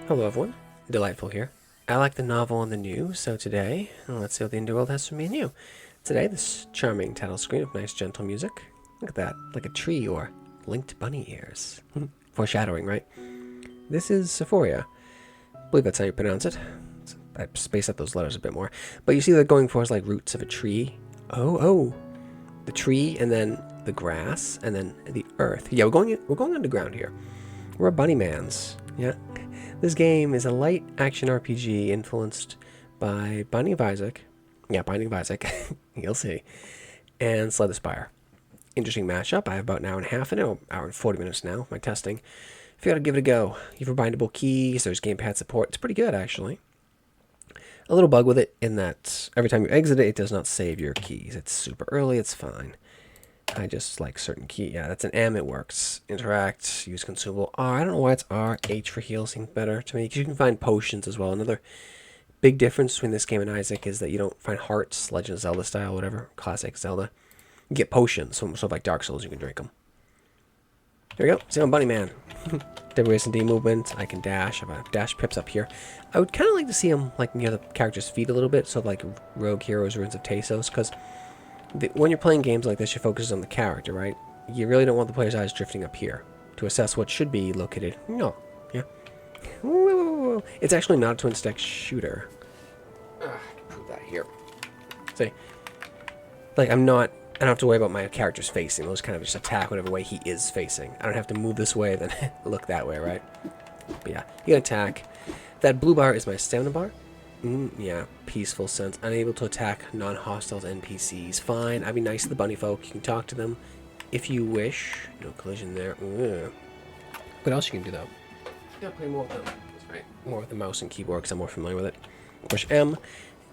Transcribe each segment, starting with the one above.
Hello everyone, Delightful here. I like the novel and the new, so today, let's see what the indie world has for me and you. Today, this charming title screen of nice gentle music. Look at that, like a tree or linked bunny ears. Foreshadowing, right? This is Sephiria. I believe that's how you pronounce it. I spaced out those letters a bit more. But you see they're going for is like roots of a tree. Oh, the tree and then the grass and then the earth. Yeah, we're going underground here. We're Bunnymans. Yeah. This game is a light action RPG influenced by Binding of Isaac. Yeah, Binding of Isaac. You'll see. And Slay the Spire. Interesting mashup. I have about an hour and a half in it, or hour and 40 minutes now with my testing. If you gotta give it a go, you have rebindable keys, there's gamepad support. It's pretty good, actually. A little bug with it in that every time you exit it, it does not save your keys. It's super early, it's fine. I just like certain key. Yeah, that's an M, it works. Interact, use consumable R. I don't know why it's R. H for heal seems better to me, because you can find potions as well. Another big difference between this game and Isaac is that you don't find hearts, Legend of Zelda style, whatever, classic Zelda. You get potions, sort of like Dark Souls, you can drink them. There we go. See, I'm Bunnyman. WSD movement. I can dash. I have a dash pips up here. I would kind of like to see him like near the character's feet a little bit, so like Rogue Heroes, Ruins of Tesos, because when you're playing games like this, your focus is on the character, right? You really don't want the player's eyes drifting up here to assess what should be located. No, yeah. It's actually not a twin stack shooter. I can prove that here. See, like I don't have to worry about my character's facing. Those kind of just attack whatever way he is facing. I don't have to move this way, then look that way, right? But yeah, you can attack. That blue bar is my stamina bar. Yeah, peaceful sense. Unable to attack non-hostile NPCs. Fine. I'd be nice to the bunny folk. You can talk to them if you wish. No collision there. Ugh. What else you can do though? Yeah, play more with them. That's right. More with the mouse and keyboard because I'm more familiar with it. Push M,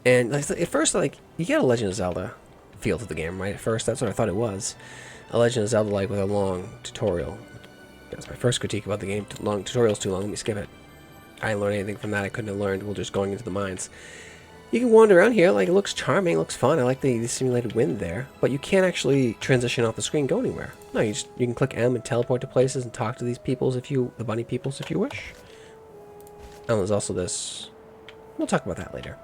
and like at first, like you get a Legend of Zelda feel to the game, right? At first, that's what I thought it was. A Legend of Zelda like with a long tutorial. That's my first critique about the game. Long tutorial's too long. Let me skip it. I didn't learn anything from that I couldn't have learned while just going into the mines. You can wander around here, like it looks charming, it looks fun. I like the simulated wind there, but you can't actually transition off the screen, go anywhere. No, you can click M and teleport to places and talk to these peoples the bunny peoples if you wish. And there's also this. We'll talk about that later.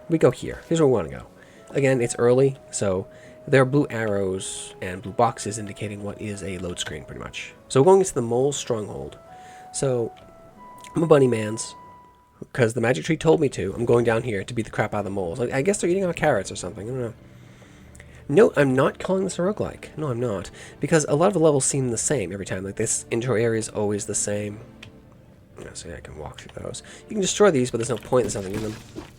We go here. Here's where we want to go. Again, it's early, so there are blue arrows and blue boxes indicating what is a load screen, pretty much. So we're going into the Mole Stronghold. So I'm a Bunnymans, because the magic tree told me to. I'm going down here to beat the crap out of the moles. I guess they're eating our carrots or something. I don't know. No, I'm not calling this a roguelike. No, I'm not. Because a lot of the levels seem the same every time. Like this intro area is always the same. So yeah, I can walk through those. You can destroy these, but there's no point. There's nothing in them.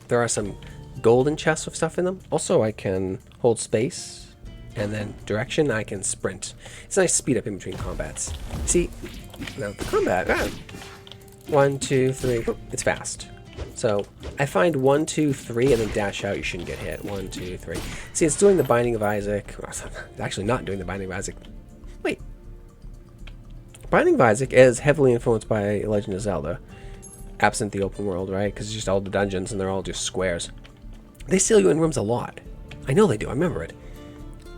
There are some golden chests with stuff in them. Also, I can hold space and then direction. I can sprint. It's a nice speed up in between combats. See, now the combat. 1, 2, 3. Oh, it's fast. So I find 1, 2, 3, and then dash out. You shouldn't get hit. 1, 2, 3. See, it's doing the Binding of Isaac. It's actually not doing the Binding of Isaac. Wait. Binding of Isaac is heavily influenced by Legend of Zelda, absent the open world, right? Because it's just all the dungeons and they're all just squares. They seal you in rooms a lot. I know they do. I remember it.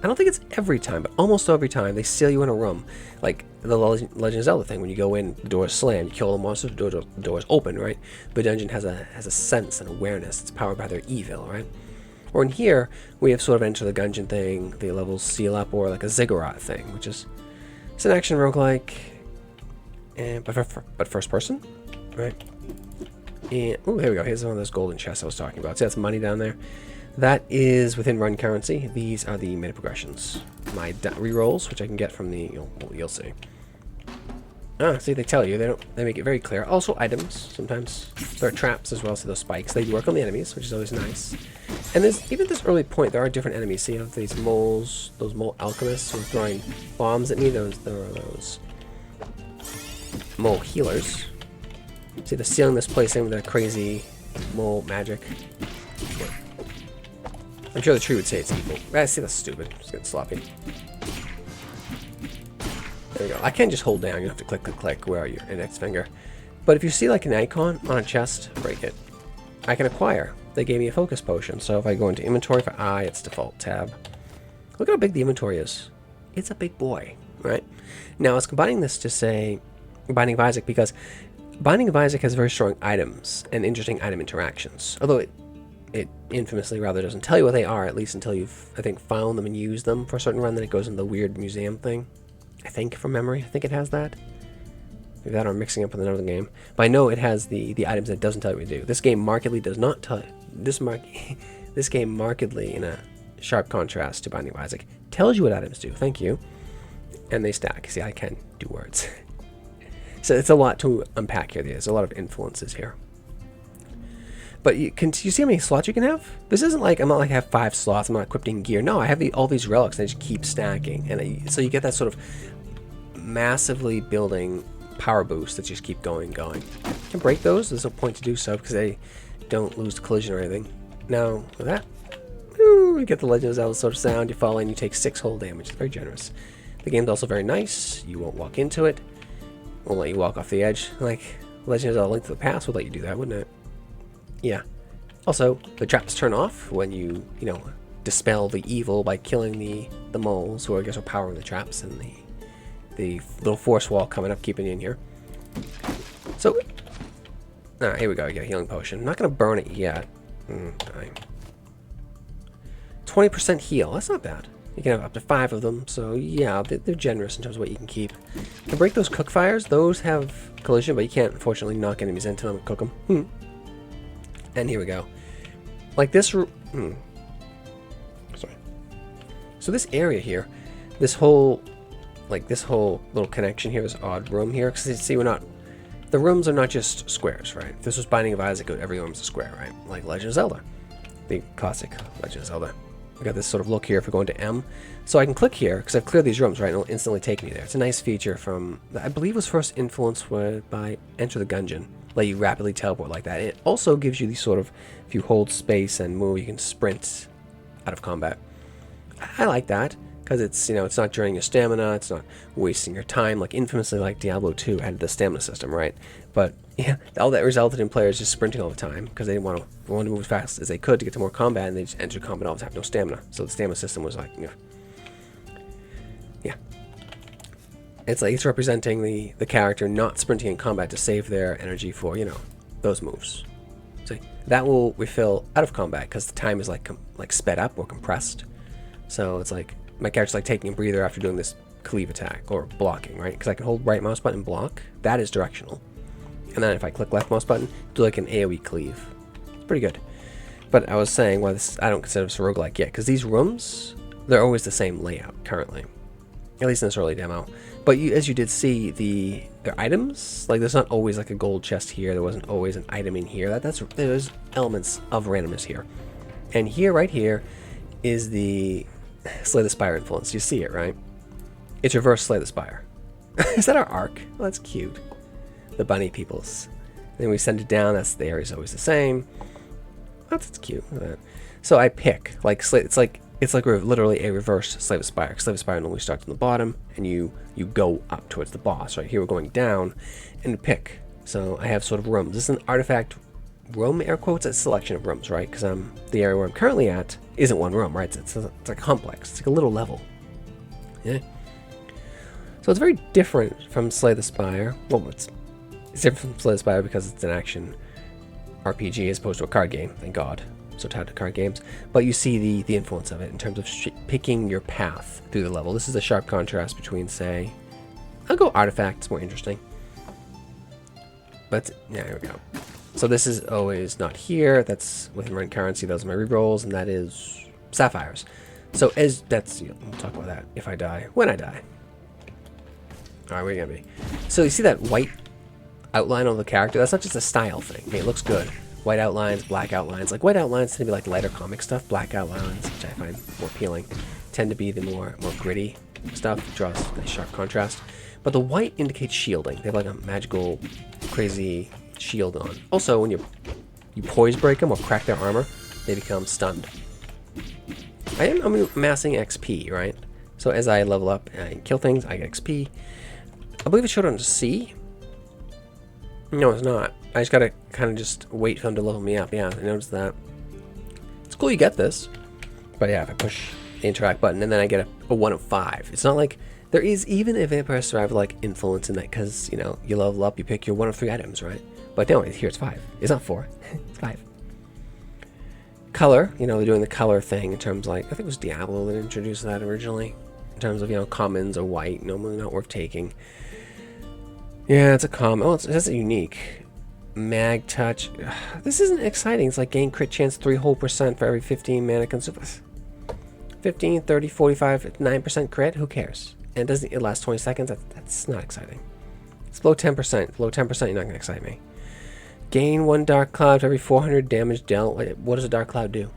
I don't think it's every time, but almost every time they seal you in a room. Like the Legend of Zelda thing, when you go in, the doors slam, you kill the monster, the doors open, right? The dungeon has a sense and awareness. It's powered by their evil, right? Or in here, we have sort of enter the dungeon thing, the levels seal up, or like a ziggurat thing, which is it's an action roguelike, but first person, right? And oh, here we go. Here's one of those golden chests I was talking about. See, that's money down there. That is within run currency. These are the meta progressions. My rerolls, which I can get from the you'll see. See, they tell you. They make it very clear. Also items. Sometimes there are traps as well. So those spikes, they work on the enemies, which is always nice. And there's even at this early point, there are different enemies. See, you have these moles, those mole alchemists who are throwing bombs at me. There are those mole healers. See, they're sealing this place in with their crazy mole magic. Yeah. I'm sure the tree would say it's evil. See, that's stupid. Just getting sloppy. There we go. I can just hold down. You don't have to click, click, click. Where are you? Index finger. But if you see like an icon on a chest, break it. I can acquire. They gave me a focus potion. So if I go into inventory for I, it's default tab. Look how big the inventory is. It's a big boy, right? Now I was combining this to say Binding of Isaac because Binding of Isaac has very strong items and interesting item interactions, although it infamously rather doesn't tell you what they are, at least until you've, I think, found them and used them for a certain run. Then it goes into the weird museum thing. I think, from memory, I think it has that. Maybe that or I'm mixing up with another game. But I know it has the items that it doesn't tell you what to do. This game markedly does not tell you. This game markedly, in a sharp contrast to Binding of Isaac, tells you what items do. Thank you. And they stack. See, I can do words. So it's a lot to unpack here. There's a lot of influences here. But you see how many slots you can have? This isn't like, I'm not like I have 5 slots, I'm not equipping gear. No, I have all these relics and I just keep stacking. And so you get that sort of massively building power boost that just keep going. You can break those, there's no point to do so because they don't lose to collision or anything. Now, with that, you get the Legend of Zelda sort of sound, you fall in, you take 6 whole damage. It's very generous. The game's also very nice, you won't walk into it, won't let you walk off the edge. Like, Legend of Zelda Link to the Past would let you do that, wouldn't it? Yeah. Also, the traps turn off when you dispel the evil by killing the moles, who I guess are powering the traps, and the little force wall coming up, keeping you in here. So, here we go. You get a healing potion. I'm not going to burn it yet. 20% heal. That's not bad. You can have up to 5 of them, so yeah, they're generous in terms of what you can keep. You can break those cook fires. Those have collision, but you can't, unfortunately, knock enemies into them and cook them. And here we go. Like this... Sorry. So this area here, this whole little connection here, this odd room here, because see, the rooms are not just squares, right? If this was Binding of Isaac, every room's a square, right? Like Legend of Zelda. The classic Legend of Zelda. We got this sort of look here if we're going to M. So I can click here, because I've cleared these rooms, right? And it'll instantly take me there. It's a nice feature from, I believe was first influenced by Enter the Gungeon. Let you rapidly teleport like that. It also gives you these sort of, if you hold space and move, you can sprint out of combat. I like that, because it's, it's not draining your stamina, it's not wasting your time, like infamously like Diablo 2 had the stamina system, right? But yeah, all that resulted in players just sprinting all the time, because they didn't want to move as fast as they could to get to more combat, and they just entered combat all the time, no stamina. So the stamina system was like, yeah. It's like it's representing the character not sprinting in combat to save their energy for, those moves. So that will refill out of combat because the time is like sped up or compressed. So it's like my character's like taking a breather after doing this cleave attack or blocking, right? Because I can hold right mouse button and block. That is directional. And then if I click left mouse button, do like an AoE cleave. It's pretty good. But I was saying why this, I don't consider this a roguelike yet, because these rooms, they're always the same layout currently. At least in this early demo. But as you did see, their items, like there's not always like a gold chest here, there wasn't always an item in here. There's elements of randomness here. And here, right here, is the Slay the Spire influence. You see it, right? It's reverse Slay the Spire. Is that our arc? Well, that's cute. The bunny peoples. Then we send it down, the area's always the same. That's cute. Look at that. So I pick, it's like we're literally a reverse Slay the Spire. Slay the Spire normally starts on the bottom, and you go up towards the boss. Right here, we're going down, and pick. So I have sort of rooms. This is an artifact room, air quotes. It's a selection of rooms, right? Because the area where I'm currently at isn't one room, right? It's a complex. It's like a little level. Yeah. So it's very different from Slay the Spire. Well, it's different from Slay the Spire because it's an action RPG as opposed to a card game. Thank God. So tied to card games, but you see the influence of it in terms of picking your path through the level. This is a sharp contrast between, say, I'll go artifact, it's more interesting. But yeah, here we go. So this is always not here. That's within rent currency. Those are my rerolls, and that is sapphires. So we'll talk about that if I die. When I die. All right, where are you gonna be? So you see that white outline on the character? That's not just a style thing. Okay, it looks good. White outlines, black outlines. Like white outlines tend to be like lighter comic stuff. Black outlines, which I find more appealing, tend to be the more gritty stuff. Draws a nice sharp contrast. But the white indicates shielding. They have like a magical, crazy shield on. Also, when you poise break them or crack their armor, they become stunned. I'm amassing XP, right? So as I level up and kill things, I get XP. I believe it showed on C. No, it's not. I just gotta kind of just wait for them to level me up. Yeah, I noticed that. It's cool you get this. But yeah, if I push the interact button and then I get a 1 of 5. It's not like There is even a Vampire Survivor like influence in that, because you know you level up, you pick your 1 of 3 items, right? But no, here it's 5. It's not 4. It's 5. Color, you know, they're doing the color thing in terms like, I think it was Diablo that introduced that originally. In terms of, you know, commons are white, normally not worth taking. Yeah, it's a common. Oh, it's a unique. Mag touch. This isn't exciting. It's like gain crit chance 3% whole for every 15 mana consumers. 15, 30, 45, 9% crit. Who cares? And it lasts 20 seconds. That's not exciting. It's below 10%. Below 10%, you're not going to excite me. Gain 1 dark cloud for every 400 damage dealt. What does a dark cloud do?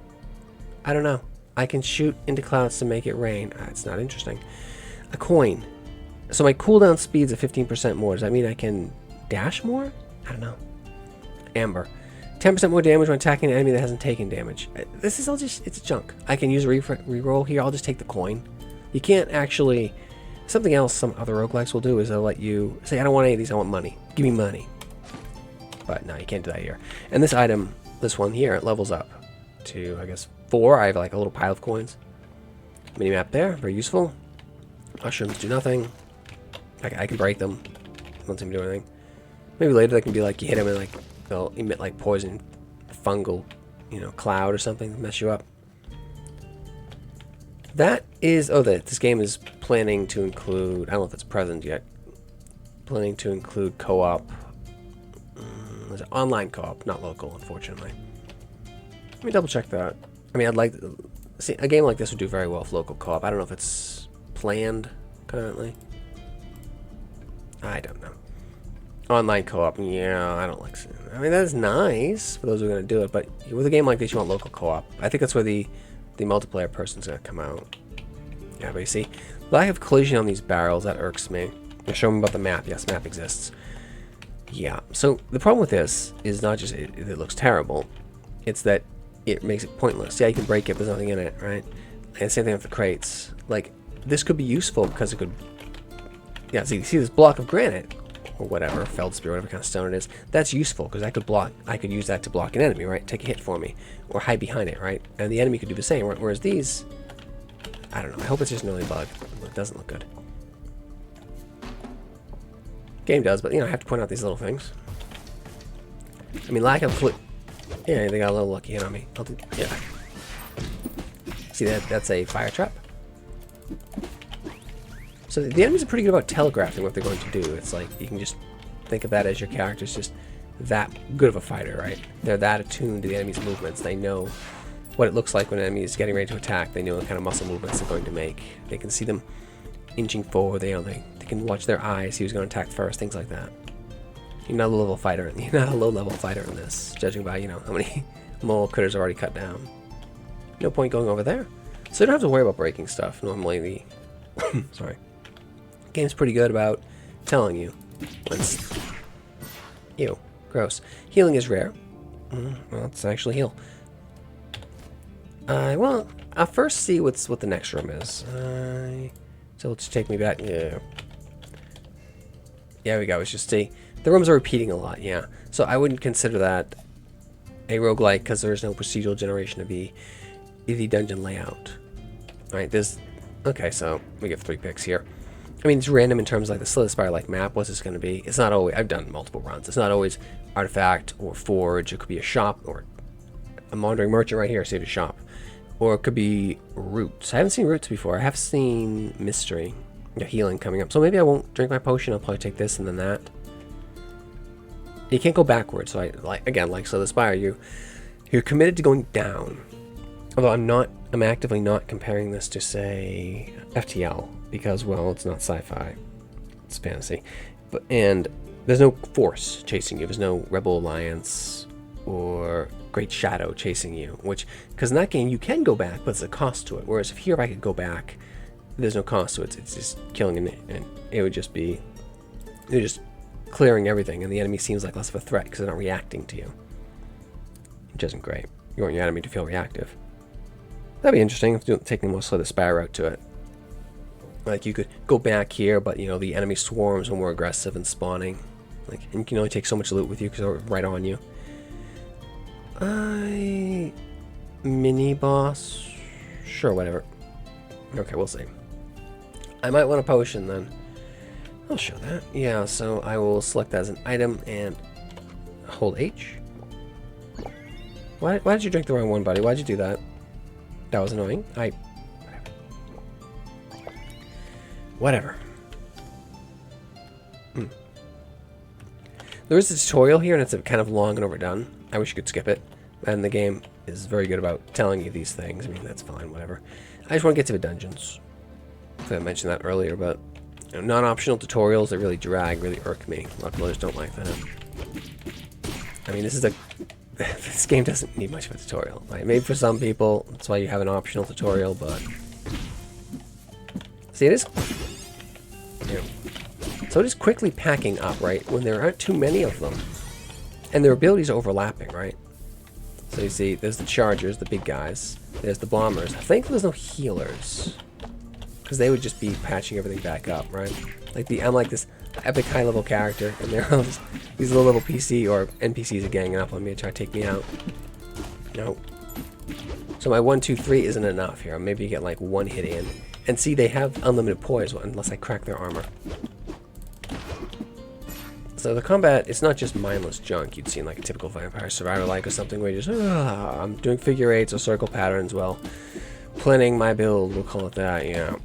I don't know. I can shoot into clouds to make it rain. It's not interesting. A coin. So my cooldown speed's at 15% more. Does that mean I can dash more? I don't know. Amber. 10% more damage when attacking an enemy that hasn't taken damage. This is all just, it's junk. I can use a reroll here. I'll just take the coin. You can't actually... Something else some other roguelikes will do is they'll let you say, I don't want any of these, I want money. Give me money. But no, you can't do that here. And this item, this one here, it levels up to, I guess, 4. I have like a little pile of coins. Minimap there, very useful. Mushrooms do nothing. I can break them. Don't seem to do anything. Maybe later they can be like, you hit them and like, they'll emit like poison, fungal, you know, cloud or something to mess you up. That is, this game is planning to include, I don't know if it's present yet, planning to include co-op. It's online co-op, not local, unfortunately. Let me double check that. I mean, I'd like to see a game like this would do very well with local co-op. I don't know if it's planned currently. I don't know. Online co-op, yeah, I don't like it. I mean, that's nice for those who are going to do it, but with a game like this, you want local co-op. I think that's where the multiplayer person's going to come out. Yeah, but you see, lack of collision on these barrels, that irks me. They're showing about the map. Yes, map exists. Yeah, so the problem with this is not just it looks terrible, it's that it makes it pointless. Yeah, you can break it, there's nothing in it, right? And same thing with the crates. Like, this could be useful because it could... Yeah, so you see this block of granite, or whatever, feldspar, whatever kind of stone it is, that's useful because I could use that to block an enemy, right? Take a hit for me, or hide behind it, right? And the enemy could do the same, right? Whereas these, I don't know, I hope it's just an early bug. It doesn't look good. Game does, but you know, I have to point out these little things. I mean, lack of yeah, they got a little lucky hit on me. Yeah. See that? That's a fire trap. So the enemies are pretty good about telegraphing what they're going to do. It's like you can just think of that as your character's just that good of a fighter, right? They're that attuned to the enemy's movements. They know what it looks like when an enemy is getting ready to attack. They know the kind of muscle movements they're going to make. They can see them inching forward. They can watch their eyes, who's going to attack first, things like that. You're not a low-level fighter. You're not a low-level fighter in this, judging by, you know, how many mole critters are already cut down. No point going over there. So you don't have to worry about breaking stuff. Normally the... sorry. Game's pretty good about telling you when it's... Ew. Gross. Healing is rare. Well, it's actually heal. Well, I'll first see what the next room is. So let's take me back. Yeah. Yeah, we go. It's just the rooms are repeating a lot. Yeah. So I wouldn't consider that a roguelike because there is no procedural generation of the dungeon layout. All right. Okay. So we get 3 picks here. I mean, it's random in terms of like the Slay the Spire like map. What's this going to be? It's not always. I've done multiple runs. It's not always artifact or forge. It could be a shop or a wandering merchant right here. Saved a shop. Or it could be roots. I haven't seen roots before. I have seen mystery, healing coming up. So maybe I won't drink my potion. I'll probably take this and then that. You can't go backwards. So like Slay the Spire, you're committed to going down. Although I'm actively not comparing this to say FTL because, well, it's not sci-fi. It's fantasy. And there's no force chasing you. There's no Rebel Alliance or Great Shadow chasing you, because in that game you can go back, but there's a cost to it. Whereas if here I could go back, there's no cost to it. It's just killing and it would just be, you're just clearing everything, and the enemy seems like less of a threat because they're not reacting to you, which isn't great. You want your enemy to feel reactive. That'd be interesting if you're taking more Slay the Spire route to it. Like you could go back here, but you know the enemy swarms are more aggressive and spawning. Like, and you can only take so much loot with you because they're right on you. Mini boss, sure, whatever. Okay, we'll see. I might want a potion then. I'll show that. Yeah, so I will select that as an item and hold H. Why did you drink the wrong one, buddy? Why'd you do that? That was annoying. Whatever. There is a tutorial here, and it's kind of long and overdone. I wish you could skip it. And the game is very good about telling you these things. I mean, that's fine, whatever. I just want to get to the dungeons. I think I mentioned that earlier, but you know, non-optional tutorials that really drag, really irk me. A lot of others don't like that. I mean, this game doesn't need much of a tutorial. Right? Maybe for some people, that's why you have an optional tutorial, but... See, it is... You know, so it is quickly packing up, right? When there aren't too many of them. And their abilities are overlapping, right? So you see, there's the chargers, the big guys. There's the bombers. I think there's no healers. Because they would just be patching everything back up, right? Like I'm like this epic high-level character, and there are these low-level PC or NPCs are ganging up on me to try to take me out. No. So my 1, 2, 3 isn't enough here. Maybe you get like one hit in. And see, they have unlimited poise unless I crack their armor. So the combat, it's not just mindless junk you'd see in like a typical Vampire Survivor-like or something where you just, I'm doing figure eights or circle patterns, well, planning my build, we'll call it that, yeah.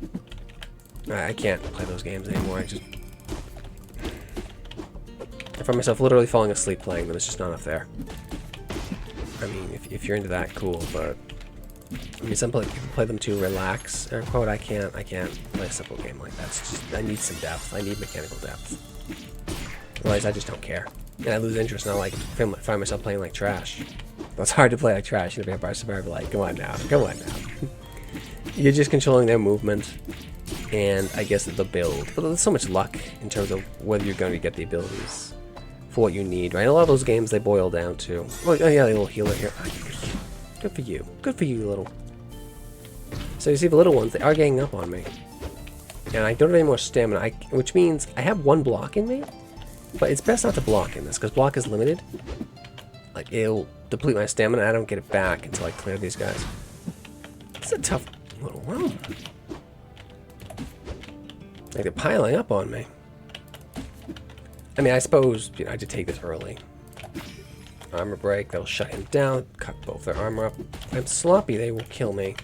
I can't play those games anymore, I find myself literally falling asleep playing them, it's just not enough there. I mean, if you're into that, cool, but... I mean, some people play them to relax, air quote, I can't play a simple game like that. It's just, I need some depth, I need mechanical depth. Otherwise, I just don't care. And I lose interest, and I like find myself playing like trash. Well, it's hard to play like trash in a Vampire Survivor, like, come on now. You're just controlling their movement, and I guess the build. But there's so much luck in terms of whether you're going to get the abilities for what you need, right? A lot of those games, they boil down to, well, oh yeah, the little healer here. Good for you. Good for you, little. So you see the little ones, they are ganging up on me. And I don't have any more stamina, which means I have one block in me. But it's best not to block in this, because block is limited. Like, it'll deplete my stamina, and I don't get it back until I clear these guys. It's a tough little room. Like, they're piling up on me. I mean, I suppose, you know, I did take this early. Armor break, that'll shut him down, cut both their armor up. If I'm sloppy, they will kill me.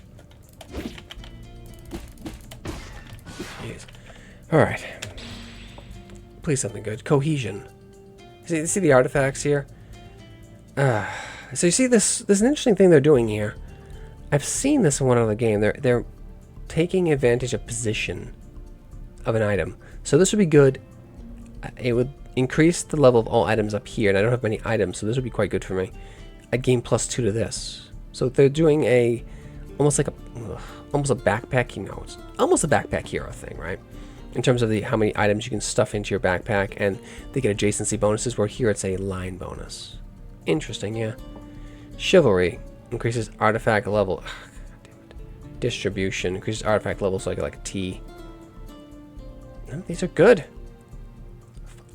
Jeez. Alright. Please something good. Cohesion. See the artifacts here? So you see this, there's an interesting thing they're doing here. I've seen this in one other game. They're taking advantage of position of an item. So this would be good. It would increase the level of all items up here, and I don't have many items, so this would be quite good for me. I'd gain +2 to this. So they're doing almost a backpack, you know, it's almost a backpack hero thing, right? In terms of how many items you can stuff into your backpack, and they get adjacency bonuses, where here it's a line bonus. Interesting, yeah. Chivalry increases artifact level. Distribution increases artifact level, so I get like a T. No, these are good.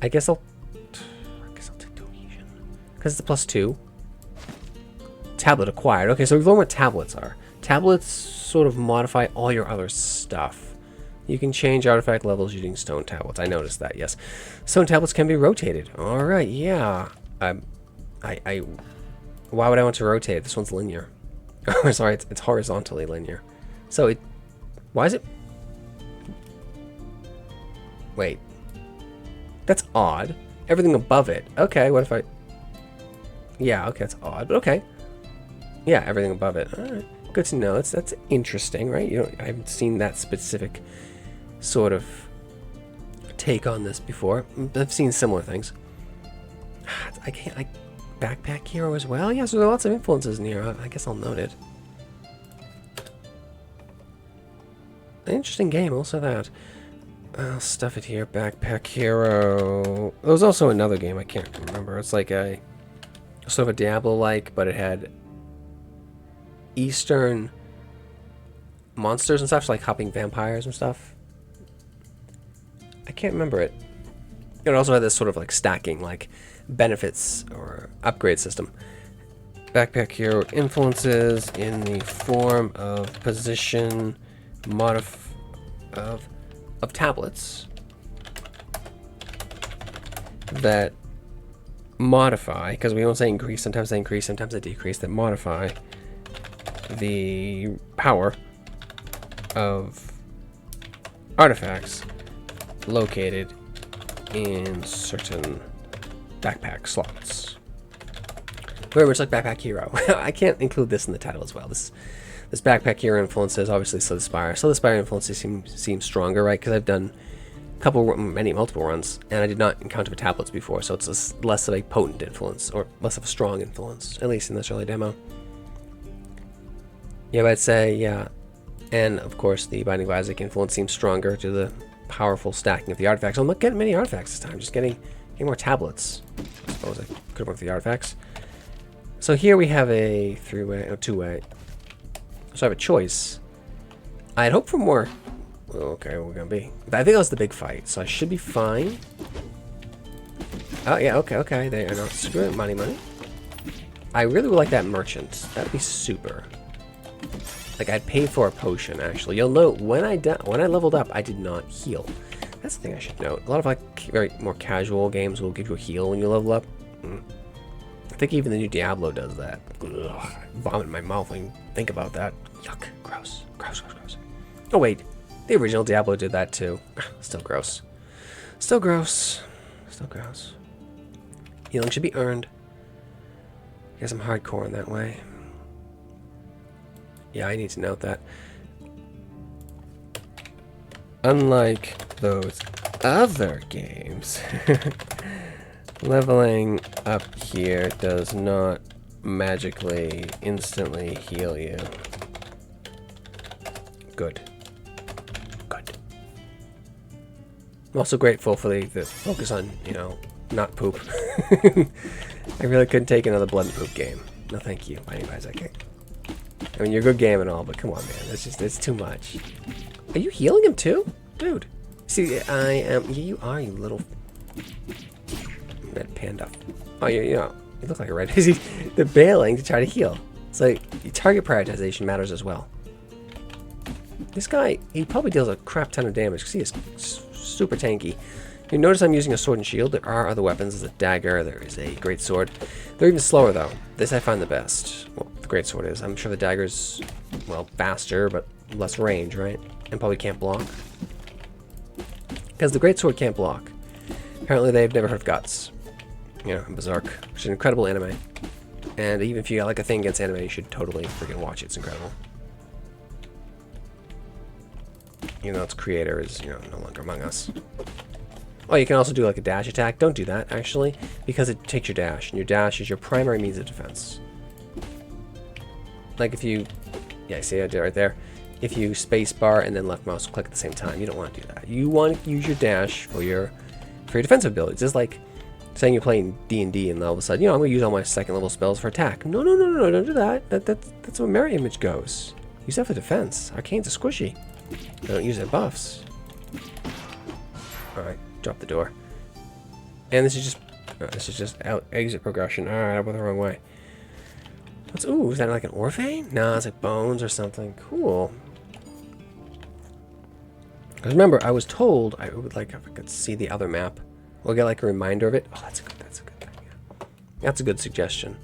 I guess I'll take cohesion because it's a +2. Tablet acquired. Okay, so we've learned what tablets are. Tablets sort of modify all your other stuff. You can change artifact levels using stone tablets. I noticed that, yes. Stone tablets can be rotated. Alright, yeah. Why would I want to rotate it? This one's linear. Sorry, it's horizontally linear. So why is it... Wait. That's odd. Everything above it. Okay, what if I... Yeah, okay, that's odd, but okay. Yeah, everything above it. Alright, good to know. That's interesting, right? I haven't seen that specific sort of take on this before. I've seen similar things. Backpack hero as well? Yeah, so there are lots of influences in here. I guess I'll note it. An interesting game, also that. I'll stuff it here. Backpack hero. There was also another game, I can't remember. It's like a sort of a Diablo-like, but it had Eastern monsters and stuff, like hopping vampires and stuff. I can't remember it. It also had this sort of like stacking, like benefits or upgrade system. Backpack hero influences in the form of position of tablets that modify, because we won't say increase, sometimes they increase, sometimes they decrease, that modify the power of artifacts located in certain backpack slots. Very much like Backpack Hero. I can't include this in the title as well. This Backpack Hero influences, obviously, Slay the Spire. Slay the Spire influences seem stronger, right? Because I've done multiple runs, and I did not encounter tablets before, so it's less of a potent influence, or less of a strong influence, at least in this early demo. Yeah, but I'd say, yeah. And, of course, the Binding of Isaac influence seems stronger to the powerful stacking of the artifacts. I'm not getting many artifacts this time, just getting more tablets. I suppose I could have went for the artifacts. So here we have a two-way. So I have a choice. I'd hope for more. Okay, we're gonna be. I think that was the big fight, so I should be fine. Oh yeah, okay. They are not screwing money. I really would like that merchant. That'd be super. Like I'd pay for a potion. Actually, you'll note when I leveled up, I did not heal. That's the thing I should note. A lot of like very more casual games will give you a heal when you level up. I think even the new Diablo does that. Ugh, I vomit in my mouth when you think about that. Yuck, gross. Oh wait. The original Diablo did that too. Still gross. Still gross. Healing should be earned. Guess I'm hardcore in that way. Yeah, I need to note that. Unlike those other games, leveling up here does not magically instantly heal you. Good. I'm also grateful for the focus on, not poop. I really couldn't take another blood and poop game. No thank you, Binding of Isaac. I mean, you're a good game and all, but come on, man. It's too much. Are you healing him too? Dude. See, I am... You are, you little... Red panda. Oh, you look like a red... They're bailing to try to heal. So, target prioritization matters as well. This guy, he probably deals a crap ton of damage because he is super tanky. You notice I'm using a sword and shield. There are other weapons. There's a dagger. There is a great sword. They're even slower, though. This I find the best. Well, the great sword is. I'm sure the dagger's, well, faster, but less range, right? And probably can't block. Because the great sword can't block. Apparently they've never heard of Guts. Berserk, which is an incredible anime. And even if you got like a thing against anime, you should totally freaking watch it. It's incredible. Even though its creator is, no longer among us. Oh, you can also do like a dash attack. Don't do that, actually, because it takes your dash, and your dash is your primary means of defense. Like if you, yeah, see I did it right there. If you space bar and then left mouse click at the same time, you don't want to do that. You want to use your dash for your defensive abilities. It's like saying you're playing D&D and all of a sudden, I'm going to use all my second level spells for attack. No, don't do that. That's where mirror image goes. Use that for defense. Arcane's are squishy. Don't use their buffs. Alright, drop the door. And this is just exit progression. Alright, I went the wrong way. Ooh, is that like an ore vein? No, it's like bones or something. Cool. Because remember, I was told I would like if I could see the other map. We'll get like a reminder of it. Oh, that's a good thing. Yeah. That's a good suggestion.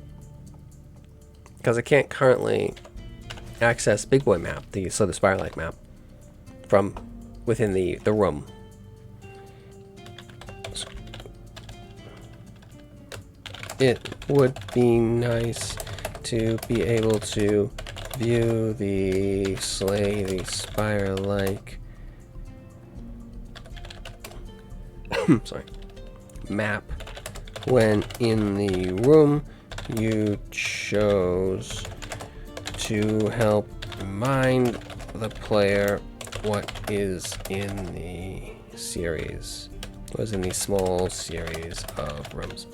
Because I can't currently access Big Boy map, the Slay the Spire like map, from within the room. It would be nice to be able to view the Slay the Spire like sorry, map when in the room you chose to help remind the player what is in the series. Was in the small series of rooms.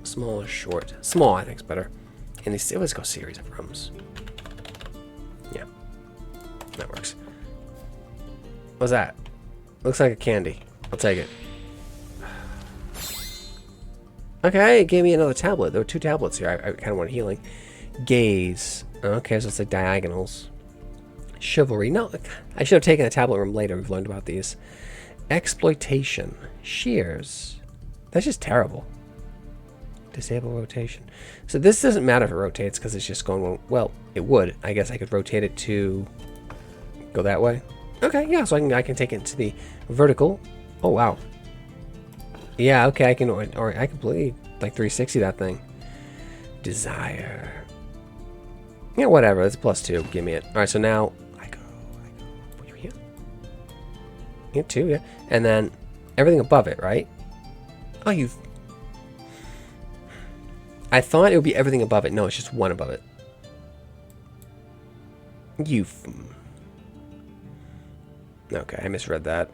Small or short? Small, I think is better. In the let's go series of rooms. Yeah, that works. What's that? Looks like a candy. I'll take it. Okay, it gave me another tablet. There were 2 tablets here. I kind of want healing. Gaze. Okay, so it's like diagonals. Chivalry. No, I should have taken a tablet room later. We've learned about these. Exploitation. Shears. That's just terrible. Disable rotation. So this doesn't matter if it rotates because it's just going, well, it would. I guess I could rotate it to go that way. Okay, yeah, so I can take it to the vertical. Oh, wow. Yeah, okay, I can, or I completely, like, 360 that thing. Desire. Yeah, whatever, it's +2. Give me it. All right, so now I go. Put you here. Here, 2, yeah. And then everything above it, right? Oh, you've... I thought it would be everything above it. No, it's just one above it. Okay, I misread that.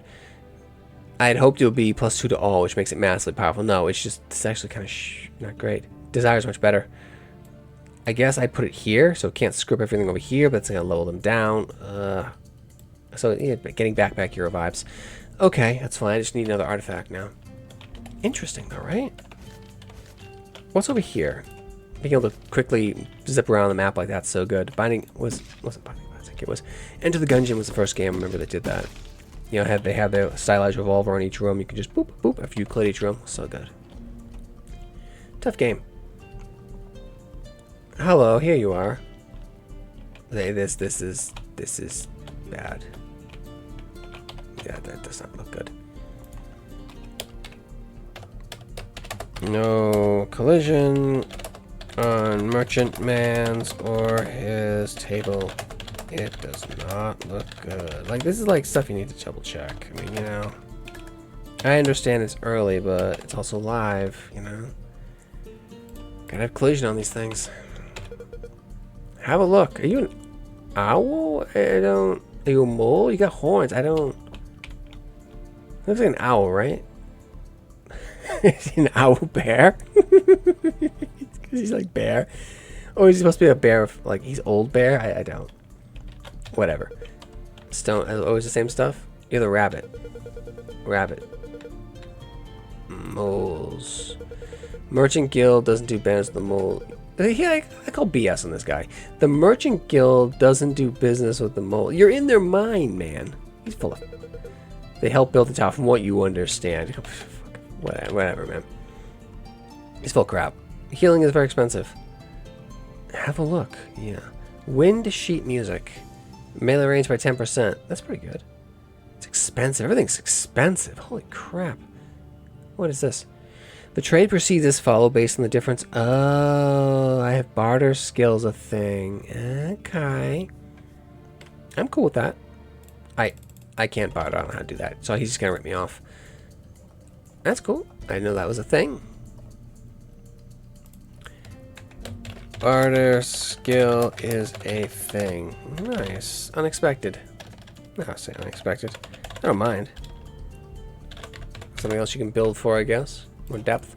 I had hoped it would be +2 to all, which makes it massively powerful. No, it's actually kind of not great. Desire is much better. I guess I put it here, so it can't script everything over here, but it's going to level them down. So, yeah, getting backpack hero vibes. Okay, that's fine. I just need another artifact now. Interesting, though, right? What's over here? Being able to quickly zip around the map like that's so good. Binding wasn't Binding, I think it was. Enter the Gungeon was the first game. I remember they did that. You know, they had the stylized revolver on each room. You could just boop, boop after you cleared each room. So good. Tough game. Hello, here you are. This is bad. Yeah, that does not look good. No collision on Merchant Man's or his table. It does not look good. Like, this is like stuff you need to double check. I mean, you know, I understand it's early, but it's also live, you know. Gotta have collision on these things. Have a look. Are you an owl? I don't... Are you a mole? You got horns. I don't... Looks like an owl, right? Is he an owl bear? He's like bear. Oh, he's supposed to be a bear. Like, he's old bear? I don't. Whatever. Stone... Always the same stuff? You're the rabbit. Rabbit. Moles. Merchant Guild doesn't do banners with the mole. Yeah, I call BS on this guy. The Merchant Guild doesn't do business with the mole. You're in their mind, man. He's full of... They help build the tower from what you understand. Whatever, man. He's full of crap. Healing is very expensive. Have a look. Yeah. Wind sheet music. Melee range by 10%. That's pretty good. It's expensive. Everything's expensive. Holy crap. What is this? The trade proceeds as follow based on the difference. Oh, I have barter skills a thing. Okay. I'm cool with that. I can't barter. I don't know how to do that. So he's just going to rip me off. That's cool. I didn't know that was a thing. Barter skill is a thing. Nice. Unexpected. I'll say unexpected. I don't mind. Something else you can build for, I guess. More depth.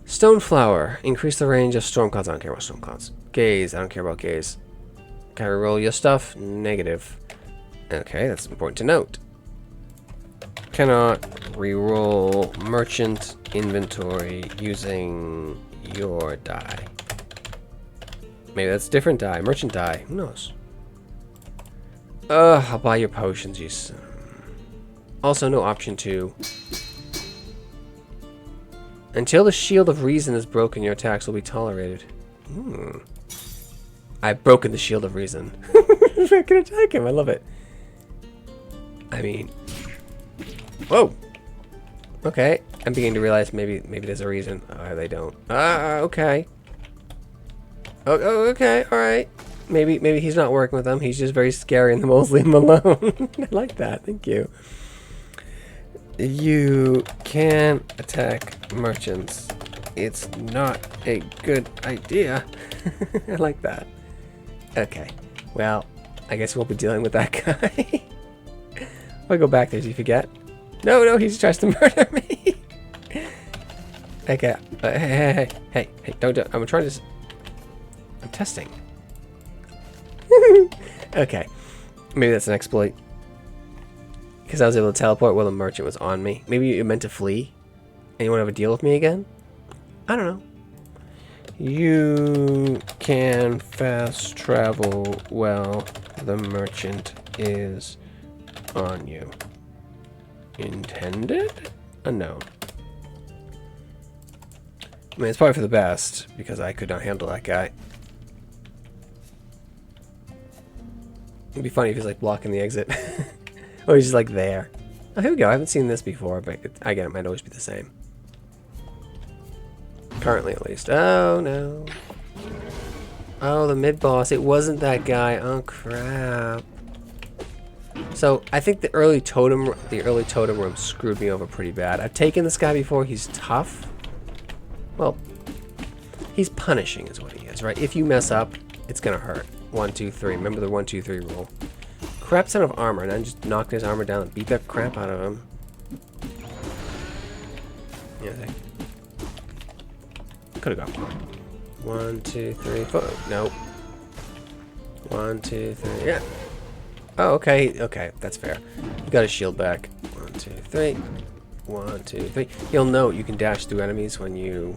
Stoneflower. Increase the range of storm clouds. I don't care about storm clouds. Gaze. I don't care about gaze. Can I reroll your stuff? Negative. Okay, that's important to note. Cannot reroll merchant inventory using your die. Maybe that's different die. Merchant die. Who knows? I'll buy your potions, you son. Also, no option 2. Until the shield of reason is broken, your attacks will be tolerated. I've broken the shield of reason. I can attack him. I love it. I mean, whoa. Okay, I'm beginning to realize maybe there's a reason. Oh, they don't. Okay. Oh, okay. All right. Maybe he's not working with them. He's just very scary, and the moles leave him alone. I like that. Thank you. You can attack merchants. It's not a good idea. I like that. Okay. Well, I guess we'll be dealing with that guy. I'll go back there. Did you forget? No, he just tries to murder me. Okay. Hey, don't. I'm trying to. I'm testing. Okay. Maybe that's an exploit. Because I was able to teleport while the merchant was on me. Maybe you meant to flee. And you want to have a deal with me again? I don't know. You can fast travel while the merchant is on you. Intended? Unknown. I mean, it's probably for the best, because I could not handle that guy. It'd be funny if he's like blocking the exit. Or he's just like there. Oh, here we go. I haven't seen this before, but again, it might always be the same. Currently, at least. Oh, no. Oh, the mid-boss. It wasn't that guy. Oh, crap. So, I think the early totem room screwed me over pretty bad. I've taken this guy before. He's tough. Well, he's punishing is what he is, right? If you mess up, it's going to hurt. 1, 2, 3. Remember the 1, 2, 3 rule. Crap ton of armor, and I just knocked his armor down and beat the crap out of him. Yeah, could have got more. 1, 2, 3, 4. Nope. 1, 2, 3. Yeah. Oh, okay. Okay, that's fair. You got his shield back. 1, 2, 3. 1, 2, 3. You'll note you can dash through enemies when you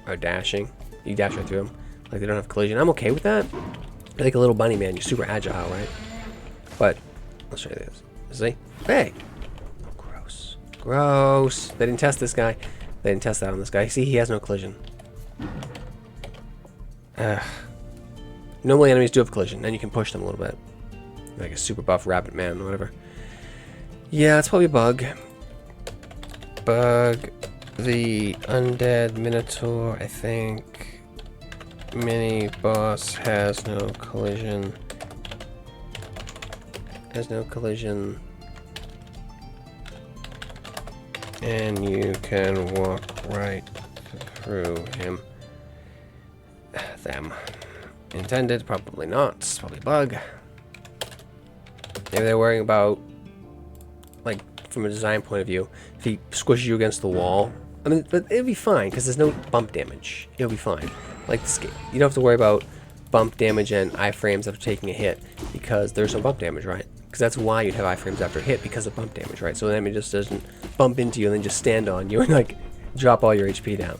are dashing. You dash right through them. Like they don't have collision. I'm okay with that. You're like a little bunny man. You're super agile, right? But I'll show you this. See? Hey! Oh, gross. Gross. They didn't test this guy. They didn't test that on this guy. See, he has no collision. Normally enemies do have collision, and you can push them a little bit. Like a super buff rabbit man or whatever. Yeah, it's probably a bug. Bug. The undead minotaur, I think. Mini boss has no collision. Has no collision. And you can walk right through him. Them. Intended, probably not. It's probably a bug. Maybe they're worrying about, like, from a design point of view, if he squishes you against the wall. I mean, but it'll be fine, because there's no bump damage. It'll be fine. Like, you don't have to worry about bump damage and iframes after taking a hit, because there's no bump damage, right? Because that's why you'd have iframes after a hit, because of bump damage, right? So the enemy just doesn't bump into you and then just stand on you and, like, drop all your HP down.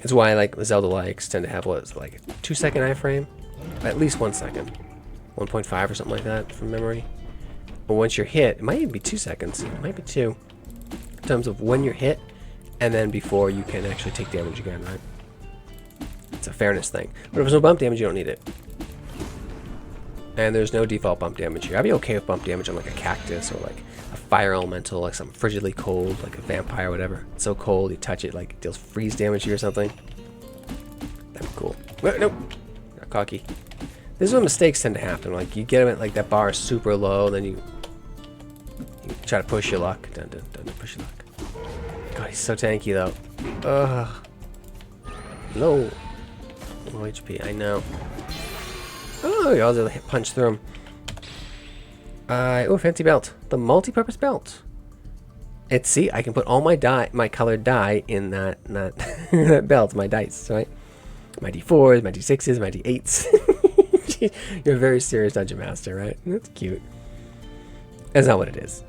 It's why, like, Zelda-likes tend to have, what is it, like, 2-second iframe? At least 1 second. 1.5 or something like that, from memory. But once you're hit, it might even be 2 seconds. It might be 2. In terms of when you're hit, and then before you can actually take damage again, right? It's a fairness thing. But if there's no bump damage, you don't need it. And there's no default bump damage here. I'd be okay with bump damage on, like, a cactus or, like, a fire elemental, like something frigidly cold, like a vampire or whatever. It's so cold, you touch it, like, it deals freeze damage to you or something. That'd be cool. Nope. Got cocky. This is where mistakes tend to happen. Like, you get them at, like, that bar is super low, and then you try to push your luck. Dun, push your luck. God, he's so tanky, though. Ugh. Low HP, I know. Oh, you also punch through him. Oh, fancy belt. The multi-purpose belt. See, I can put all my colored dye in that that belt, my dice, right? My D4s, my D6s, my D8s. You're a very serious dungeon master, right? That's cute. That's not what it is.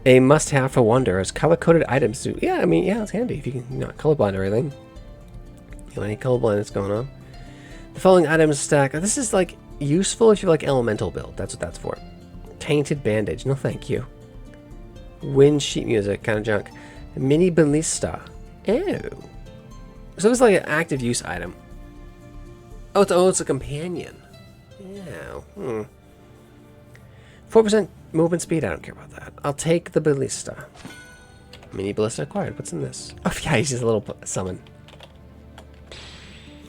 A must-have for Wanderers. Color-coded items. Yeah, I mean, yeah, it's handy if you can not colorblind or anything. You know, any colorblindness going on. The following items stack. This is, like, useful if you like elemental build. That's what that's for. Tainted bandage. No, thank you. Wind sheet music. Kind of junk. Mini ballista. Ew. So it's like an active use item. Oh, it's a companion. Yeah. 4% movement speed. I don't care about that. I'll take the ballista. Mini ballista acquired. What's in this? Oh, yeah, he's just a little summon.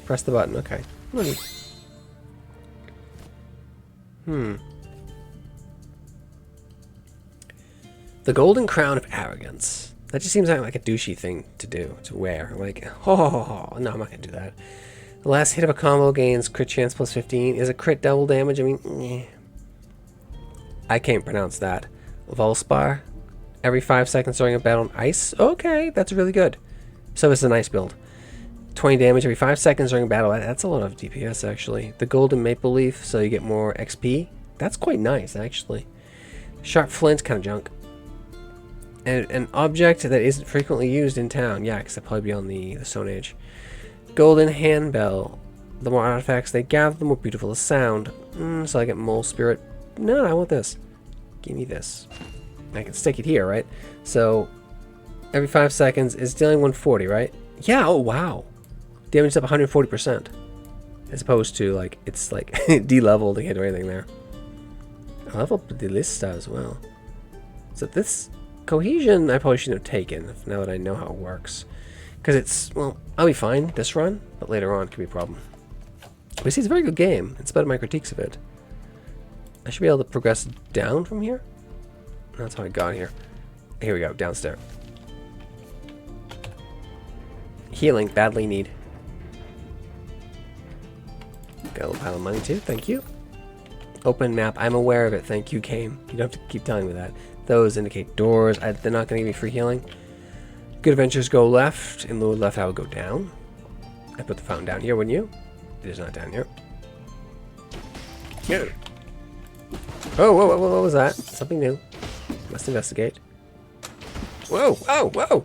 Press the button. Okay. The Golden Crown of Arrogance. That just seems like a douchey thing to do, to wear. Like, no, I'm not going to do that. The last hit of a combo gains crit chance plus 15. Is a crit double damage? I mean, I can't pronounce that. Volspar. Every 5 seconds during a battle on ice? Okay, that's really good. So it's a nice build. 20 damage every 5 seconds during a battle. That's a lot of DPS, actually. The Golden Maple Leaf, so you get more XP. That's quite nice, actually. Sharp Flint, kind of junk. And an object that isn't frequently used in town. Yeah, because that'll probably be on the Stone Age. Golden handbell. The more artifacts they gather, the more beautiful the sound. So I get mole spirit. No, I want this. Give me this. I can stick it here, right? So every 5 seconds is dealing 140, right? Yeah, oh wow. Damage up 140%. As opposed to, like, it's like de-leveled to hit or anything there. I level up the Lista as well. So this cohesion I probably shouldn't have taken, now that I know how it works. Because it's, well, I'll be fine this run, but later on it could be a problem. But see, it's a very good game, in spite of my critiques of it. I should be able to progress down from here. That's how I got here. Here we go, downstairs. Healing, badly need. Got a little pile of money too, thank you. Open map, I'm aware of it, thank you, game. You don't have to keep telling me that. Those indicate doors, they're not going to give me free healing. Good adventures go left, in lieu of left I will go down. I put the fountain down here, wouldn't you? It is not down here. Yeah. Oh, whoa, what was that? Something new. Must investigate. Whoa, whoa, whoa!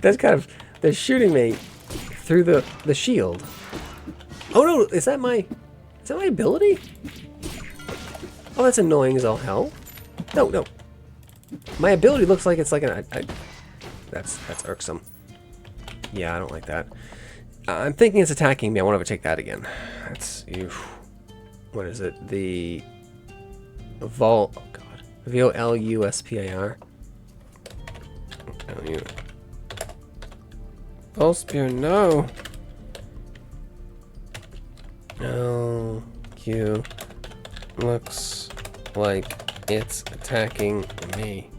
That's kind of, they're shooting me through the shield. Oh no, is that my ability? Oh, that's annoying as all hell. No, no. My ability looks like it's like that's irksome. Yeah, I don't like that. I'm thinking it's attacking me. I want to take that again. That's you. What is it? The Vol. Oh God. V-O-L-U-S-P-A-R. L-U. Volspire, no. L-U. Looks like it's attacking me.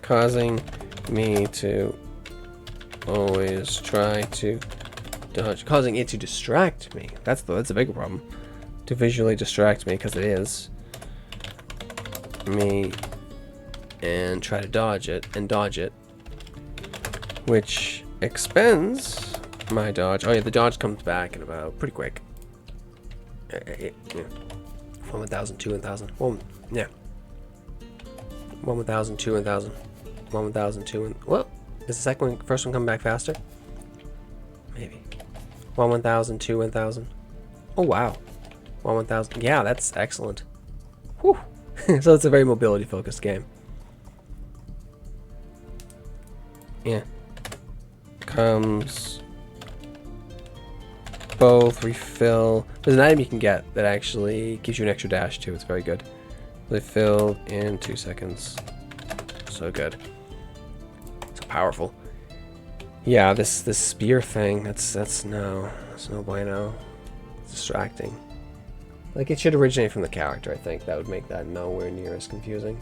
Causing me to always try to dodge. Causing it to distract me. That's a bigger problem. To visually distract me, because it is. Me. And try to dodge it. And dodge it. Which expends my dodge. Oh yeah, the dodge comes back in about pretty quick. Yeah. 1,000, 2,000. Yeah. 1,000, 2,000. 1,000, 2,000. Well, is the second one, first one come back faster? Maybe. 1,000, 2,000. Oh wow. 1,000. Yeah, that's excellent. Whew. So it's a very mobility focused game. Yeah. Comes both refill. There's an item you can get that actually gives you an extra dash too. It's very good. Refill in 2 seconds. So good. So powerful. Yeah, this spear thing, that's no bueno. It's distracting. Like, it should originate from the character, I think. That would make that nowhere near as confusing.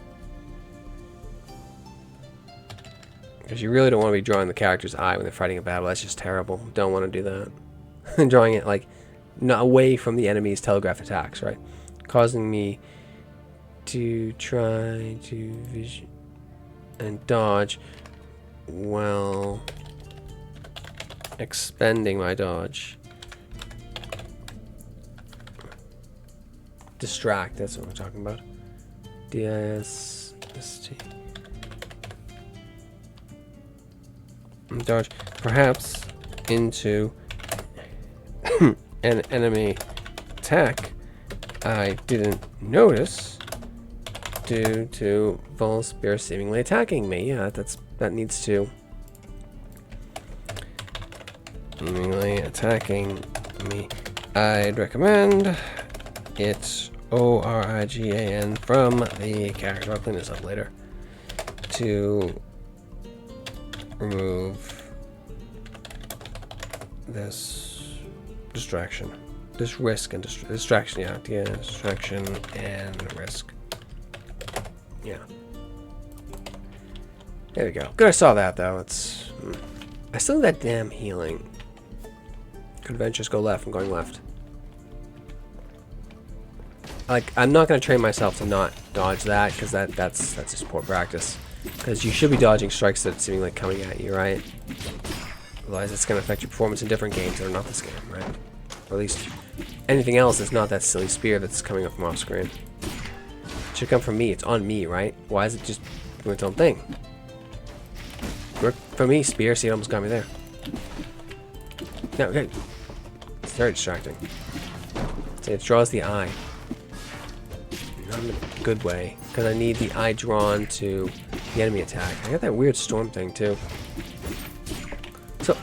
Because you really don't want to be drawing the character's eye when they're fighting a battle. That's just terrible. Don't want to do that. And drawing it, like, not away from the enemy's telegraph attacks, right? Causing me to try to vision and dodge while expending my dodge. Distract, that's what we're talking about. D-I-S-S-T. Dodge, perhaps, into an enemy attack I didn't notice due to Volspire seemingly attacking me. Yeah, that needs to seemingly attacking me. I'd recommend it's O-R-I-G-A-N from the character. I'll clean this up later. To remove this distraction. This risk and distraction, yeah. Yeah, distraction and risk. Yeah. There we go. Good, I saw that, though. It's... I still need that damn healing. Good adventures go left. I'm going left. Like, I'm not going to train myself to not dodge that, because that's just poor practice. Because you should be dodging strikes that seem like coming at you, right? Otherwise, it's going to affect your performance in different games that are not this game, right? Or at least anything else that's not that silly spear that's coming up from off screen. It should come from me. It's on me, right? Why is it just doing its own thing? For me, spear, see, it almost got me there. No, okay. It's very distracting. See, it draws the eye. Not in a good way, because I need the eye drawn to the enemy attack. I got that weird storm thing, too. So,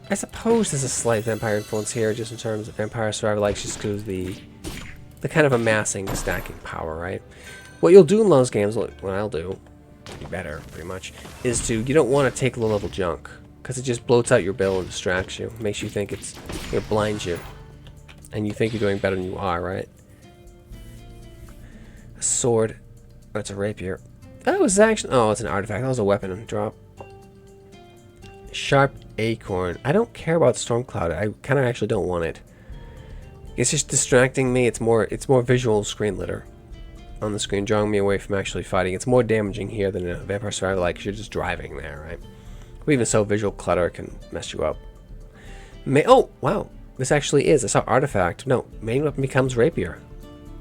I suppose there's a slight vampire influence here, just in terms of Vampire Survivor, like, just because the kind of amassing, stacking power, right? What you'll do in those games, what I'll do, be better, pretty much, is you don't want to take low-level junk, because it just bloats out your bill and distracts you. Makes you think it blinds you. And you think you're doing better than you are, right? A sword. Oh, it's a rapier. That was actually... Oh, it's an artifact. That was a weapon drop. Sharp acorn. I don't care about Stormcloud. I kind of actually don't want it. It's just distracting me. It's more visual screen litter on the screen, drawing me away from actually fighting. It's more damaging here than in a Vampire Survivor, like, 'cause you're just driving there, right? But even so, visual clutter can mess you up. Oh, wow. This actually is. I saw artifact. No, main weapon becomes rapier.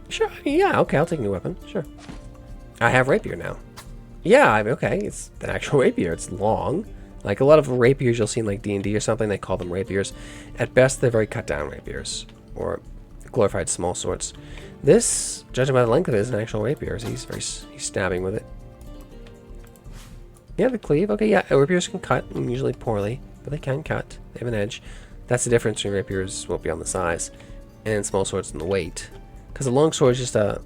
Sure. Yeah, okay, I'll take a new weapon. Sure. I have rapier now. Yeah, okay. It's an actual rapier. It's long. Like a lot of rapiers you'll see in like D&D or something, they call them rapiers. At best, they're very cut down rapiers. Or glorified small swords. This, judging by the length of it, is an actual rapier. So he's stabbing with it. Yeah, the cleave. Okay, yeah, rapiers can cut, usually poorly, but they can cut. They have an edge. That's the difference between rapiers, won't be on the size, and small swords in the weight. Because a long sword is just a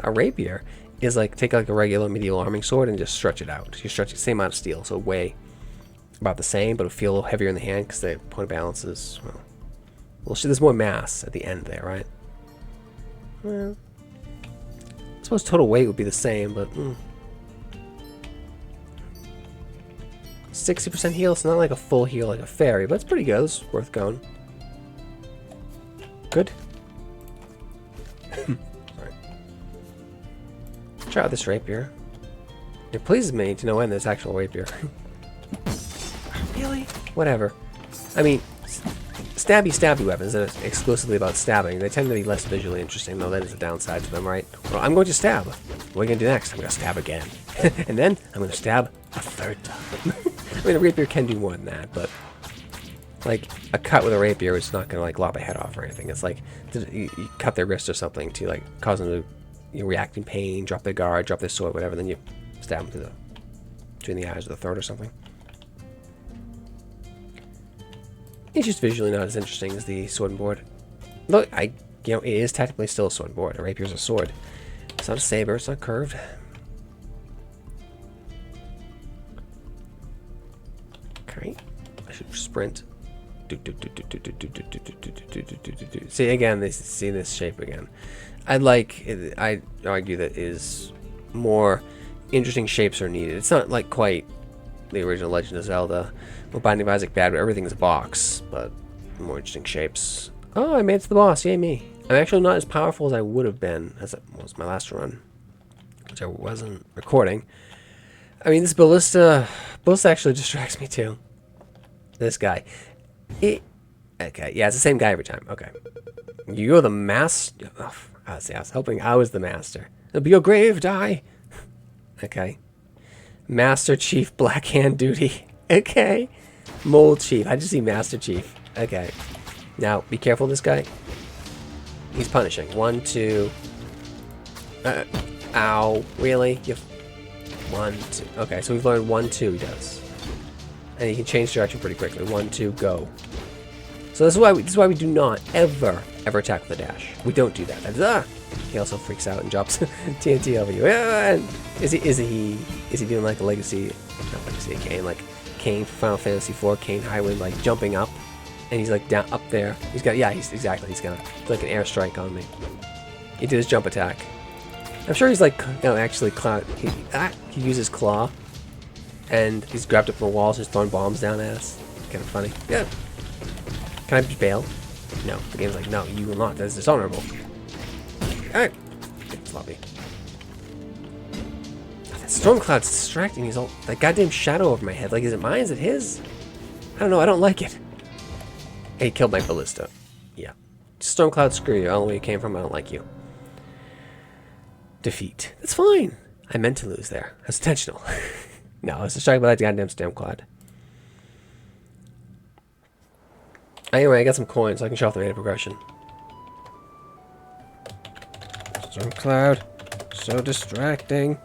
rapier is like, take like a regular medieval arming sword and just stretch it out. You stretch it, same amount of steel, so weigh about the same, but it'll feel a little heavier in the hand because the point of balance is, well, there's more mass at the end there, right? Well, I suppose total weight would be the same, but 60% heal. It's not like a full heal like a fairy, but it's pretty good. It's worth going. Good. Sorry. Try out this rapier. It pleases me to no end this actual rapier. Really? Whatever. I mean, stabby weapons that are exclusively about stabbing, they tend to be less visually interesting, though that is a downside to them, right? Well, I'm going to stab. What are you going to do next? I'm going to stab again. And then I'm going to stab a third time. I mean, a rapier can do more than that, but like a cut with a rapier is not going to like lop a head off or anything. It's like you cut their wrist or something to like cause them to react in pain, drop their guard, drop their sword, whatever. Then you stab them between the eyes or the throat or something. It's just visually not as interesting as the sword and board. Look, it is technically still a sword and board. A rapier is a sword. It's not a saber. It's not curved. Okay, I should sprint. See again. See this shape again. I'd argue that is more interesting shapes are needed. It's not like quite the original Legend of Zelda. Well, Binding of Isaac bad, but everything is a box. But more interesting shapes. Oh, I made it to the boss. Yay me! I'm actually not as powerful as I would have been as it was my last run, which I wasn't recording. I mean, this ballista actually distracts me too. This guy. Okay, yeah, it's the same guy every time. Okay. You're the master. Oh, I was hoping I was the master. It'll be your grave, die. Okay. Master Chief Black Hand Duty. Okay. Mole Chief. I just see Master Chief. Okay. Now, be careful of this guy. He's punishing. 1, 2. Ow. Really? 1, 2. Okay, so we've learned 1, 2 he does. And he can change direction pretty quickly. 1, 2, go. So this is why we do not ever attack with a dash. We don't do that. He also freaks out and drops TNT over you. And is he doing like a legacy? Not legacy of Kane, like Kane Final Fantasy IV, Kane Highwind, like jumping up, and he's like down up there. He's got he's gonna like an airstrike on me. He did his jump attack. I'm sure he's like actually he uses claw, and he's grabbed up the walls and he's throwing bombs down at us. Kind of funny. Yeah. Can I just bail? No. The game's like, no, you will not. That's dishonorable. Alright. Sloppy. That Stormcloud's distracting. He's all that goddamn shadow over my head. Like, is it mine? Is it his? I don't know. I don't like it. Hey, he killed my ballista. Yeah. Stormcloud, screw you. I don't know where you came from. I don't like you. Defeat. That's fine. I meant to lose there. That's intentional. No, I was distracted by that goddamn Stormcloud. Anyway, I got some coins, so I can show off the rate of progression. Storm Cloud. So distracting.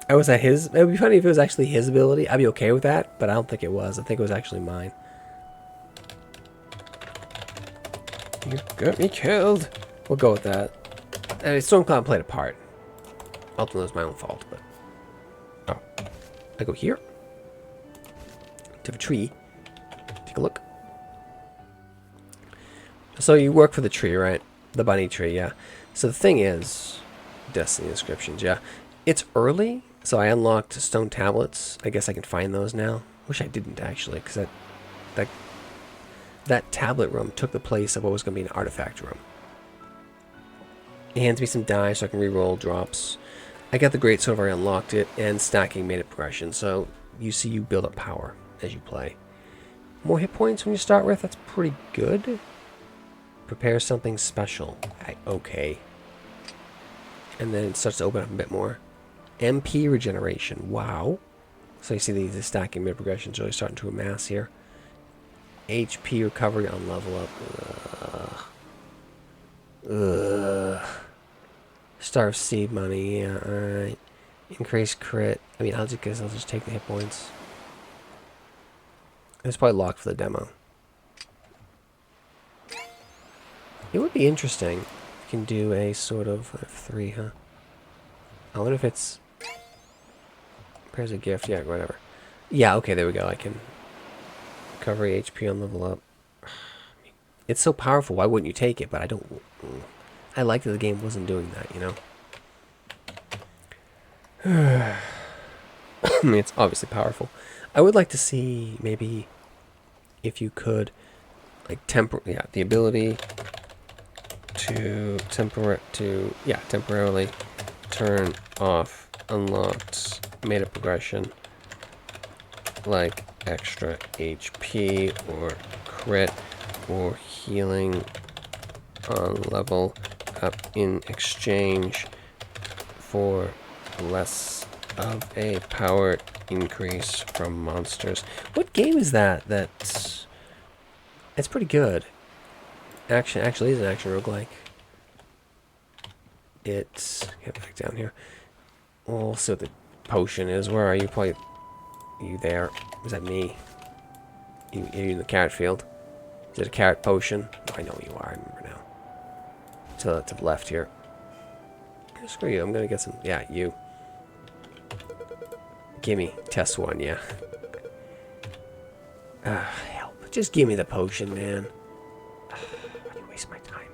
I was at his... It would be funny if it was actually his ability. I'd be okay with that, but I don't think it was. I think it was actually mine. You got me killed. We'll go with that. I mean, Storm Cloud played a part. Ultimately, it was my own fault, but... Oh. I go here. To the tree. Take a look. So you work for the tree, right? The bunny tree, yeah. So the thing is... Destiny descriptions, yeah. It's early, so I unlocked stone tablets. I guess I can find those now. Wish I didn't, actually, because that tablet room took the place of what was going to be an artifact room. It hands me some dice so I can reroll drops. I got the great sword, I unlocked it, and stacking made it progression. So you see you build up power as you play. More hit points when you start with, that's pretty good. Prepare something special. Okay. And then it starts to open up a bit more. MP regeneration. Wow. So you see the stacking mid progression is really starting to amass here. HP recovery on level up. Ugh. Starve seed money. Yeah, alright. Increase crit. I mean, I'll just take the hit points. It's probably locked for the demo. It would be interesting. You can do a sort of 3, huh? I wonder if it's... There's a gift. Yeah, whatever. Yeah, okay, there we go. I can recovery HP on level up. It's so powerful. Why wouldn't you take it? But I don't... I like that the game wasn't doing that, you know? I mean, it's obviously powerful. I would like to see maybe if you could, like, the ability to temporarily turn off unlocked made a progression, like extra HP or crit or healing on level up in exchange for less of a power increase from monsters. What game is that? It's pretty good. Actually is an action roguelike. It's... Get back down here. We'll see what the potion is. Where are you? Probably... You there? Is that me? You're in the carrot field. Is it a carrot potion? Oh, I know you are. I remember now. To the left here. Screw you. I'm gonna get some... Yeah, you. Gimme. Test one, yeah. Help. Just give me the potion, man. Why do you waste my time?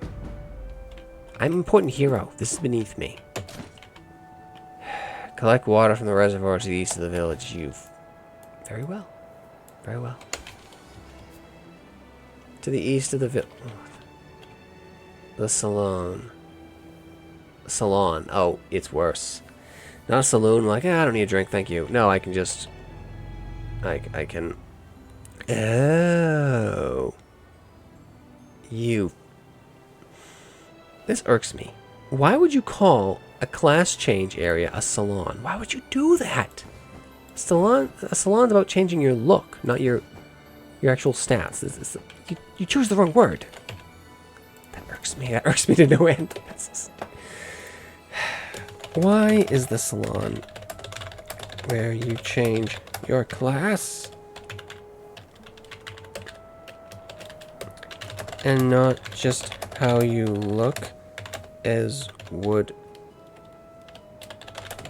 I'm an important hero. This is beneath me. Collect water from the reservoir to the east of the village. Very well. Very well. To the east of the village. The salon. Salon. Oh, it's worse. Not a saloon. Like, I don't need a drink, thank you. No, I can just... I can... Oh. You... This irks me. Why would you call a class change area a salon? Why would you do that? A salon's about changing your look, not your actual stats. You choose the wrong word. That irks me. That irks me to no end. Why is the salon where you change your class and not just how you look as would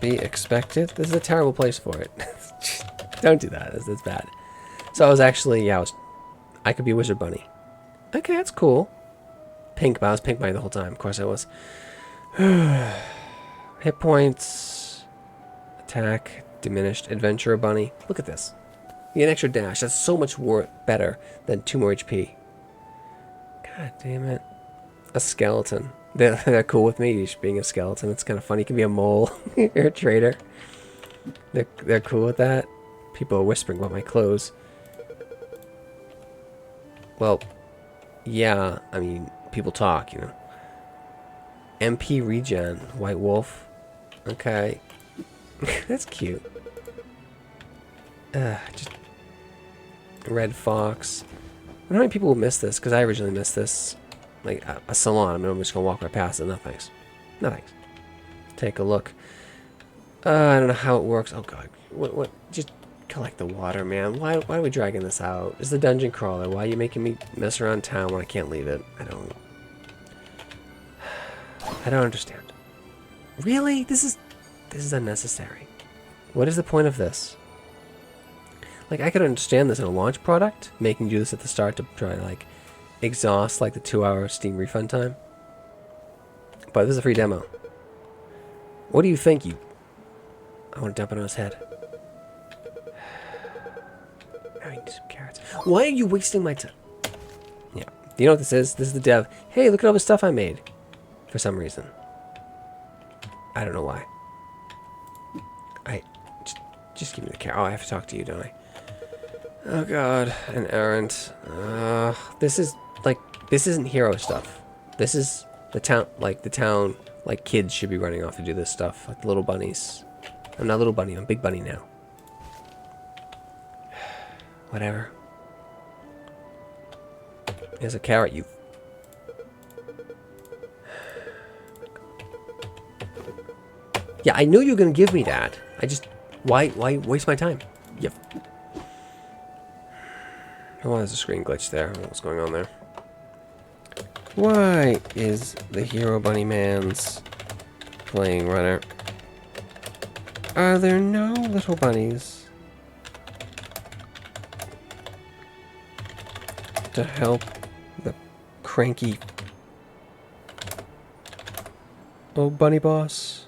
be expected? This is a terrible place for it. Don't do that. That's bad. So I was actually, yeah, I could be a wizard bunny. Okay, that's cool. Pink, but I was pink bunny the whole time. Of course I was. Hit points, attack, diminished, adventurer bunny. Look at this. You get an extra dash. That's so much better than 2 more HP. God damn it. A skeleton. They're cool with me just being a skeleton. It's kind of funny. You can be a mole. You're a traitor. They're cool with that. People are whispering about my clothes. Well, yeah, I mean, people talk, you know. MP regen, white wolf. Okay. That's cute. Just red fox. How many people will miss this? Because I originally missed this. Like a salon. I mean, I'm just going to walk right past it. No thanks. No thanks. Take a look. I don't know how it works. Oh, God. What? Just collect the water, man. Why are we dragging this out? It's the dungeon crawler. Why are you making me mess around town when I can't leave it? I don't understand. Really? This is unnecessary. What is the point of this? Like, I could understand this in a launch product, making you do this at the start to try to, like, exhaust, like, the 2-hour Steam refund time. But this is a free demo. What do you think, you... I want to dump it on his head. I need some carrots. Why are you wasting my time? Yeah. You know what this is? This is the dev. Hey, look at all the stuff I made. For some reason. I don't know why. Just give me the carrot. Oh, I have to talk to you, don't I? Oh, God. An errand. This is, like, this isn't hero stuff. This is the town, like, kids should be running off to do this stuff. Like the little bunnies. I'm not little bunny, I'm big bunny now. Whatever. Here's a carrot, you. Yeah, I knew you were going to give me that. I just... Why waste my time? Yep. Oh, there's a screen glitch there. I don't know what's going on there. Why is the hero Bunnyman's playing runner? Are there no little bunnies to help the cranky old bunny boss?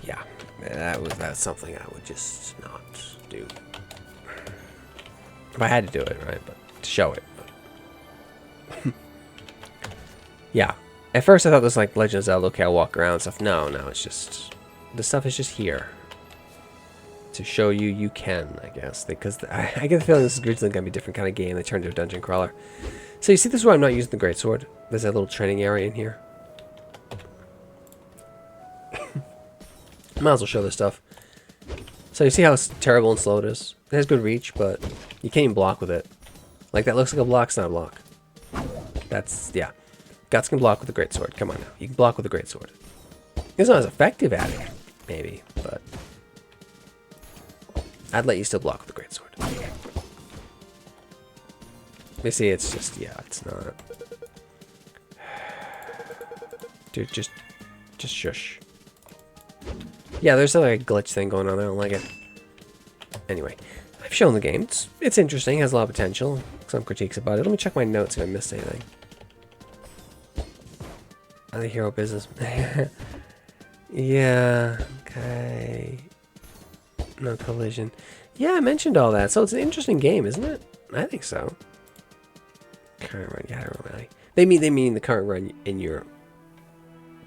Yeah, that's something I would just not do. If I had to do it, right? But to show it. Yeah. At first I thought this was like Legend of Zelda, okay, I'll walk around and stuff. No, it's just... The stuff is just here. To show you you can, I guess. Because I get the feeling this is originally going to be a different kind of game. They turned into a dungeon crawler. So you see this is where I'm not using the greatsword. There's a little training area in here. Might as well show this stuff. So you see how terrible and slow it is? It has good reach, but you can't even block with it. Like, that looks like a block, it's not a block. That's, yeah. Guts can block with a greatsword. Come on now. You can block with a greatsword. It's not as effective at it, maybe, but... I'd let you still block with the greatsword. You see, it's just, yeah, it's not... Dude, just shush. Yeah, there's like a glitch thing going on. I don't like it. Anyway, I've shown the game. It's interesting. Has a lot of potential. Some critiques about it. Let me check my notes if I missed anything. Other hero business. Yeah. Okay. No collision. Yeah, I mentioned all that. So it's an interesting game, isn't it? I think so. Current run. Yeah, I don't really. They mean the current run in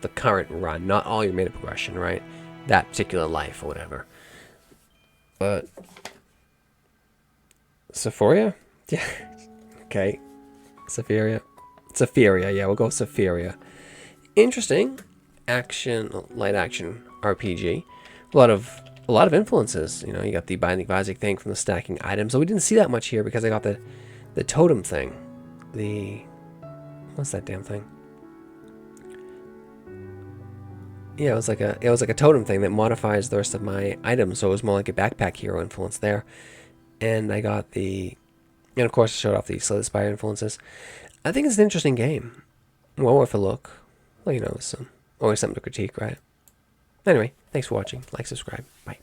the current run, not all your meta progression, right? That particular life or whatever. But Sephiria? Yeah. Okay. Sephiria. Yeah, we'll go with Sephiria. Interesting. Action, light action RPG. A lot of influences. You know, you got the Binding of Isaac thing from the stacking items. So we didn't see that much here because I got the totem thing. What's that damn thing? Yeah, it was like a totem thing that modifies the rest of my items, so it was more like a backpack hero influence there. And I got and of course it showed off the Slay the Spire influences. I think it's an interesting game. Well worth a look. Well, you know, always something to critique, right? Anyway, thanks for watching. Like, subscribe. Bye.